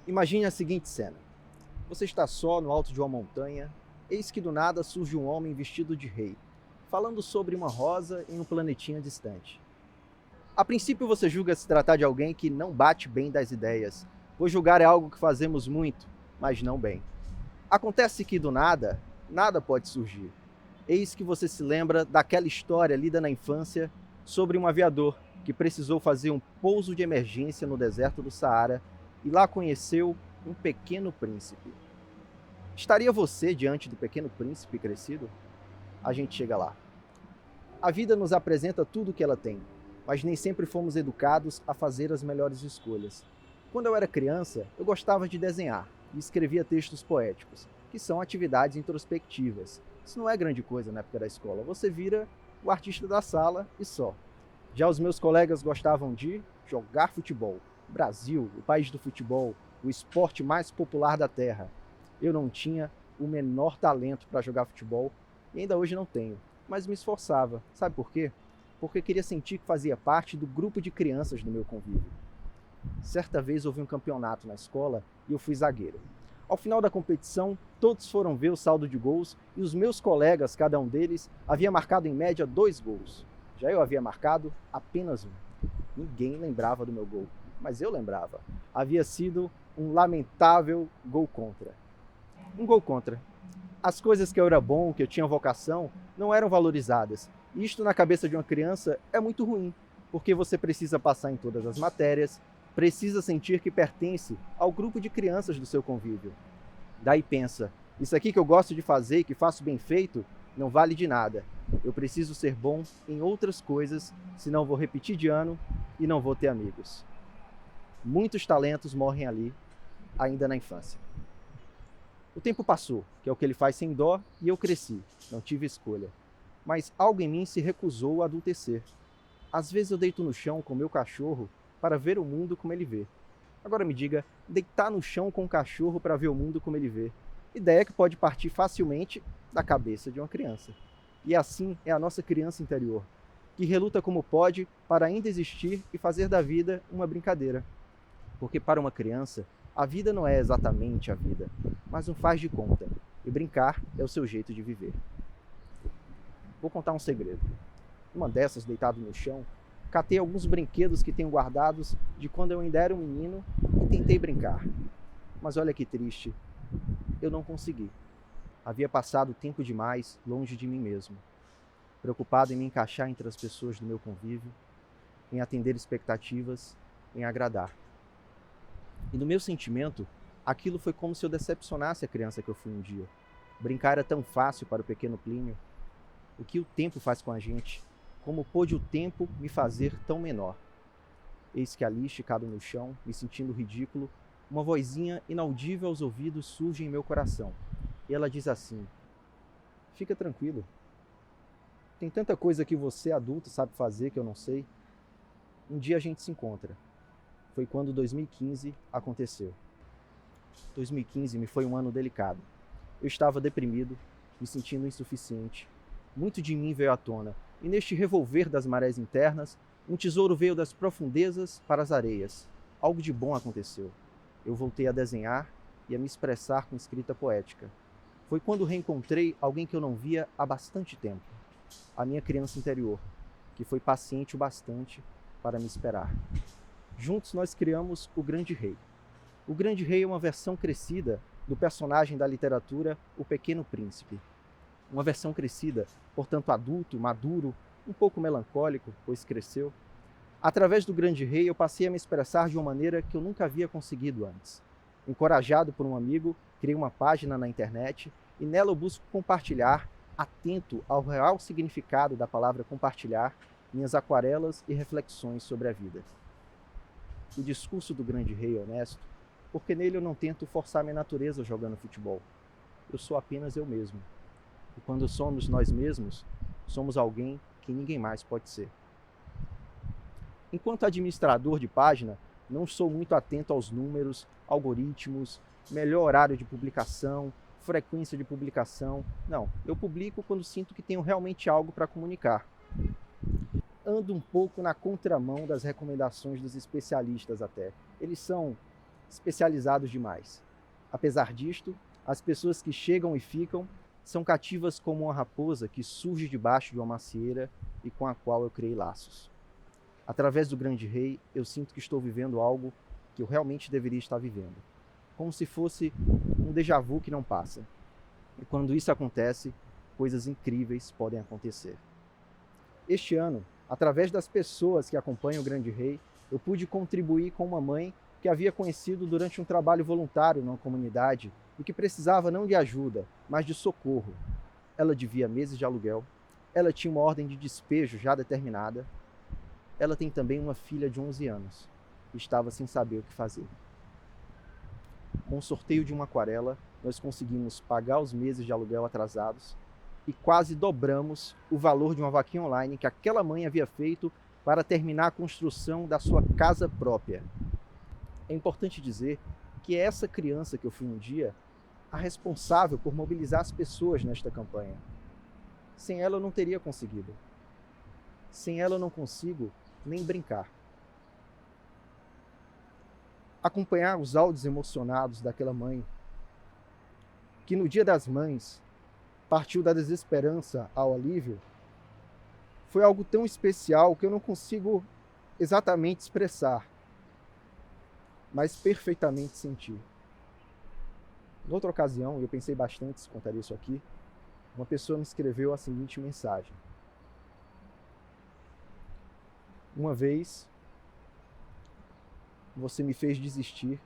Imagine a seguinte cena. Você está só no alto de uma montanha, eis que do nada surge um homem vestido de rei, falando sobre uma rosa em um planetinha distante. A princípio você julga se tratar de alguém que não bate bem das ideias, pois julgar é algo que fazemos muito, mas não bem. Acontece que do nada, nada pode surgir. Eis que você se lembra daquela história lida na infância sobre um aviador que precisou fazer um pouso de emergência no deserto do Saara e lá conheceu um pequeno príncipe. Estaria você diante do pequeno príncipe crescido? A gente chega lá. A vida nos apresenta tudo o que ela tem, mas nem sempre fomos educados a fazer as melhores escolhas. Quando eu era criança, eu gostava de desenhar e escrevia textos poéticos, que são atividades introspectivas. Isso não é grande coisa na época da escola, você vira o artista da sala e só. Já os meus colegas gostavam de jogar futebol. Brasil, o país do futebol, o esporte mais popular da Terra. Eu não tinha o menor talento para jogar futebol e ainda hoje não tenho, mas me esforçava. Sabe por quê? Porque queria sentir que fazia parte do grupo de crianças do meu convívio. Certa vez houve um campeonato na escola e eu fui zagueiro. Ao final da competição, todos foram ver o saldo de gols e os meus colegas, cada um deles, havia marcado em média 2 gols. Já eu havia marcado apenas um. Ninguém lembrava do meu gol, mas eu lembrava. Havia sido um lamentável gol contra. Um gol contra. As coisas que eu era bom, que eu tinha vocação, não eram valorizadas. E isto na cabeça de uma criança é muito ruim, porque você precisa passar em todas as matérias, precisa sentir que pertence ao grupo de crianças do seu convívio. Daí pensa, isso aqui que eu gosto de fazer e que faço bem feito, não vale de nada. Eu preciso ser bom em outras coisas, senão vou repetir de ano e não vou ter amigos. Muitos talentos morrem ali, ainda na infância. O tempo passou, que é o que ele faz sem dó, e eu cresci, não tive escolha. Mas algo em mim se recusou a adultecer. Às vezes eu deito no chão com meu cachorro para ver o mundo como ele vê. Agora me diga, deitar no chão com o cachorro para ver o mundo como ele vê. Ideia que pode partir facilmente da cabeça de uma criança. E assim é a nossa criança interior, que reluta como pode para ainda existir e fazer da vida uma brincadeira. Porque para uma criança, a vida não é exatamente a vida, mas um faz de conta, e brincar é o seu jeito de viver. Vou contar um segredo. Uma dessas, deitado no chão, catei alguns brinquedos que tenho guardados de quando eu ainda era um menino e tentei brincar. Mas olha que triste, eu não consegui. Havia passado tempo demais longe de mim mesmo, preocupado em me encaixar entre as pessoas do meu convívio, em atender expectativas, em agradar. E no meu sentimento, aquilo foi como se eu decepcionasse a criança que eu fui um dia. Brincar era tão fácil para o pequeno Plínio. O que o tempo faz com a gente? Como pôde o tempo me fazer tão menor? Eis que ali, esticado no chão, me sentindo ridículo, uma vozinha inaudível aos ouvidos surge em meu coração. E ela diz assim: fica tranquilo. Tem tanta coisa que você, adulto, sabe fazer que eu não sei. Um dia a gente se encontra. Foi quando 2015 aconteceu. 2015 me foi um ano delicado. Eu estava deprimido, me sentindo insuficiente. Muito de mim veio à tona, e neste revolver das marés internas, um tesouro veio das profundezas para as areias. Algo de bom aconteceu. Eu voltei a desenhar e a me expressar com escrita poética. Foi quando reencontrei alguém que eu não via há bastante tempo. A minha criança interior, que foi paciente o bastante para me esperar. Juntos nós criamos o Grande Rei. O Grande Rei é uma versão crescida do personagem da literatura O Pequeno Príncipe. Uma versão crescida, portanto adulto, maduro, um pouco melancólico, pois cresceu. Através do Grande Rei eu passei a me expressar de uma maneira que eu nunca havia conseguido antes. Encorajado por um amigo, criei uma página na internet e nela eu busco compartilhar, atento ao real significado da palavra compartilhar, minhas aquarelas e reflexões sobre a vida. O discurso do Grande Rei é honesto, porque nele eu não tento forçar minha natureza jogando futebol. Eu sou apenas eu mesmo. E quando somos nós mesmos, somos alguém que ninguém mais pode ser. Enquanto administrador de página, não sou muito atento aos números, algoritmos, melhor horário de publicação, frequência de publicação. Não, eu publico quando sinto que tenho realmente algo para comunicar. Ando um pouco na contramão das recomendações dos especialistas até. Eles são especializados demais. Apesar disto, as pessoas que chegam e ficam são cativas como uma raposa que surge debaixo de uma macieira e com a qual eu criei laços. Através do grande rei, eu sinto que estou vivendo algo que eu realmente deveria estar vivendo. Como se fosse um déjà vu que não passa. E quando isso acontece, coisas incríveis podem acontecer. Este ano, através das pessoas que acompanham o grande rei, eu pude contribuir com uma mãe que havia conhecido durante um trabalho voluntário numa comunidade e que precisava não de ajuda, mas de socorro. Ela devia meses de aluguel, ela tinha uma ordem de despejo já determinada, ela tem também uma filha de 11 anos e estava sem saber o que fazer. Com o sorteio de uma aquarela, nós conseguimos pagar os meses de aluguel atrasados e quase dobramos o valor de uma vaquinha online que aquela mãe havia feito para terminar a construção da sua casa própria. É importante dizer que é essa criança que eu fui um dia a responsável por mobilizar as pessoas nesta campanha. Sem ela eu não teria conseguido. Sem ela eu não consigo nem brincar. Acompanhar os áudios emocionados daquela mãe, que no Dia das Mães partiu da desesperança ao alívio, foi algo tão especial que eu não consigo exatamente expressar, mas perfeitamente sentir. Em outra ocasião, eu pensei bastante se contaria isso aqui, uma pessoa me escreveu a seguinte mensagem: uma vez, você me fez desistir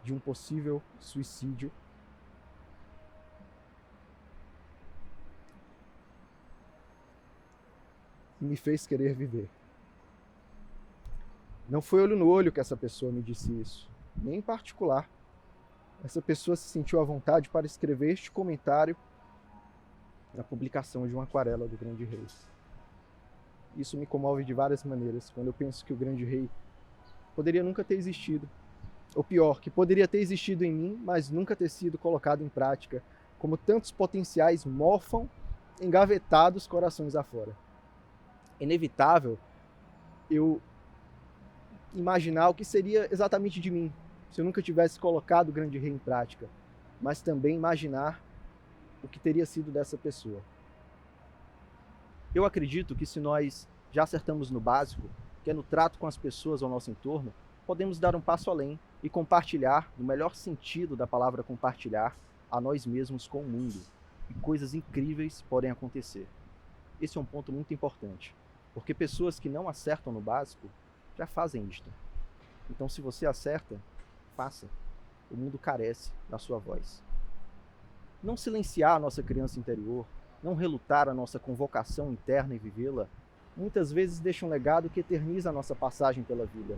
de um possível suicídio e me fez querer viver. Não foi olho no olho que essa pessoa me disse isso, nem em particular. Essa pessoa se sentiu à vontade para escrever este comentário na publicação de uma aquarela do Grande Rei. Isso me comove de várias maneiras, quando eu penso que o Grande Rei poderia nunca ter existido. Ou pior, que poderia ter existido em mim, mas nunca ter sido colocado em prática, como tantos potenciais mofam engavetados corações afora. É inevitável eu imaginar o que seria exatamente de mim, se eu nunca tivesse colocado o Grande Rei em prática, mas também imaginar o que teria sido dessa pessoa. Eu acredito que se nós já acertamos no básico, que é no trato com as pessoas ao nosso entorno, podemos dar um passo além e compartilhar, no melhor sentido da palavra compartilhar, a nós mesmos com o mundo. E coisas incríveis podem acontecer. Esse é um ponto muito importante, porque pessoas que não acertam no básico já fazem isto. Então, se você acerta, faça. O mundo carece da sua voz. Não silenciar a nossa criança interior, não relutar a nossa convocação interna e vivê-la, muitas vezes deixa um legado que eterniza a nossa passagem pela vida.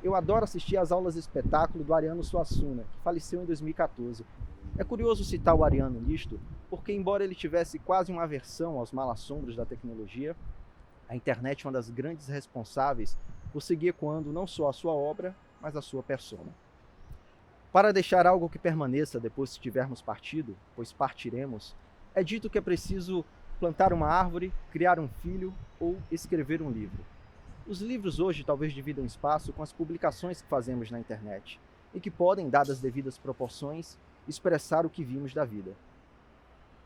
Eu adoro assistir às aulas de espetáculo do Ariano Suassuna, que faleceu em 2014. É curioso citar o Ariano nisto, porque embora ele tivesse quase uma aversão aos malassombros da tecnologia, a internet é uma das grandes responsáveis por seguir ecoando não só a sua obra, mas a sua persona. Para deixar algo que permaneça depois que tivermos partido, pois partiremos, é dito que é preciso plantar uma árvore, criar um filho ou escrever um livro. Os livros hoje talvez dividam espaço com as publicações que fazemos na internet e que podem, dadas as devidas proporções, expressar o que vimos da vida.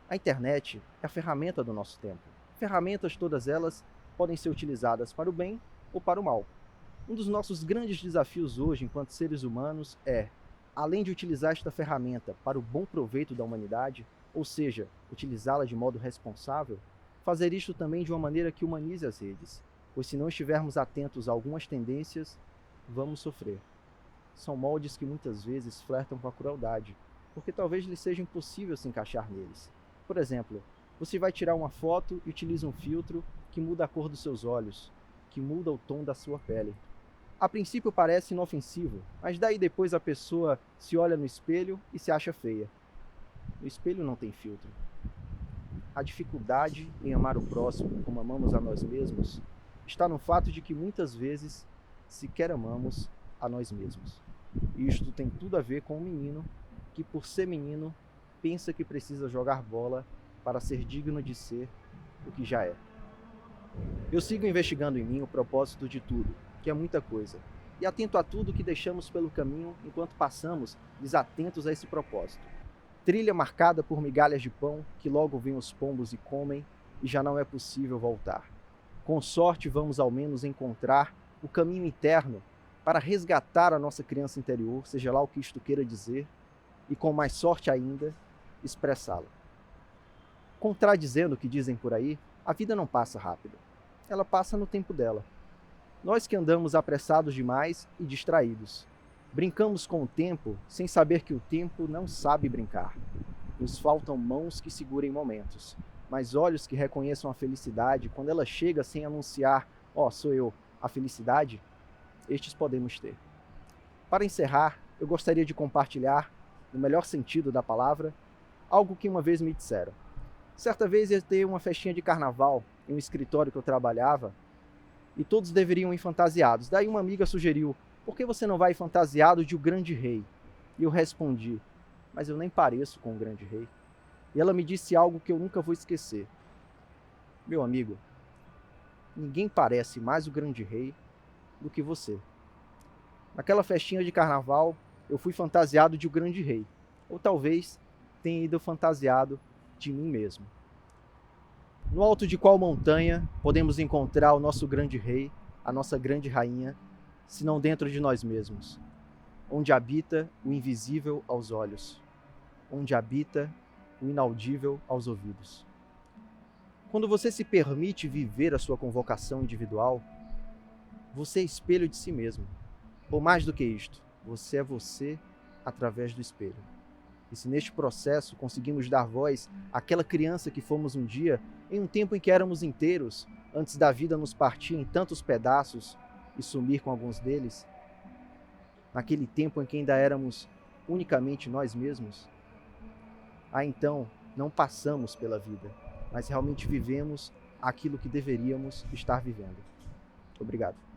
A internet é a ferramenta do nosso tempo. Ferramentas, todas elas, podem ser utilizadas para o bem ou para o mal. Um dos nossos grandes desafios hoje, enquanto seres humanos, é, além de utilizar esta ferramenta para o bom proveito da humanidade, ou seja, utilizá-la de modo responsável, fazer isto também de uma maneira que humanize as redes, pois se não estivermos atentos a algumas tendências, vamos sofrer. São moldes que muitas vezes flertam com a crueldade, porque talvez lhe seja impossível se encaixar neles. Por exemplo, você vai tirar uma foto e utiliza um filtro que muda a cor dos seus olhos, que muda o tom da sua pele. A princípio parece inofensivo, mas daí depois a pessoa se olha no espelho e se acha feia. O espelho não tem filtro. A dificuldade em amar o próximo como amamos a nós mesmos está no fato de que muitas vezes sequer amamos a nós mesmos. E isto tem tudo a ver com um menino que, por ser menino, pensa que precisa jogar bola para ser digno de ser o que já é. Eu sigo investigando em mim o propósito de tudo, que é muita coisa. e atento a tudo que deixamos pelo caminho enquanto passamos desatentos a esse propósito. Trilha marcada por migalhas de pão que logo vêm os pombos e comem e já não é possível voltar. Com sorte vamos ao menos encontrar o caminho interno para resgatar a nossa criança interior, seja lá o que isto queira dizer, e com mais sorte ainda, expressá-la. Contradizendo o que dizem por aí, a vida não passa rápido. Ela passa no tempo dela. Nós que andamos apressados demais e distraídos. Brincamos com o tempo sem saber que o tempo não sabe brincar. Nos faltam mãos que segurem momentos, mas olhos que reconheçam a felicidade quando ela chega sem anunciar, sou eu, a felicidade, estes podemos ter. Para encerrar, eu gostaria de compartilhar, no melhor sentido da palavra, algo que uma vez me disseram. Certa vez ia ter uma festinha de carnaval em um escritório que eu trabalhava e todos deveriam ir fantasiados. Daí uma amiga sugeriu, por que você não vai fantasiado de o grande rei? E eu respondi, mas eu nem pareço com o grande rei. E ela me disse algo que eu nunca vou esquecer. Meu amigo, ninguém parece mais o grande rei do que você. Naquela festinha de carnaval, eu fui fantasiado de o grande rei. Ou talvez tenha ido fantasiado de mim mesmo. No alto de qual montanha podemos encontrar o nosso grande rei, a nossa grande rainha, se não dentro de nós mesmos, onde habita o invisível aos olhos, onde habita o inaudível aos ouvidos. Quando você se permite viver a sua convocação individual, você é espelho de si mesmo. Ou mais do que isto, você é você através do espelho. E se neste processo conseguimos dar voz àquela criança que fomos um dia, em um tempo em que éramos inteiros, antes da vida nos partir em tantos pedaços e sumir com alguns deles, naquele tempo em que ainda éramos unicamente nós mesmos, então não passamos pela vida, mas realmente vivemos aquilo que deveríamos estar vivendo. Obrigado.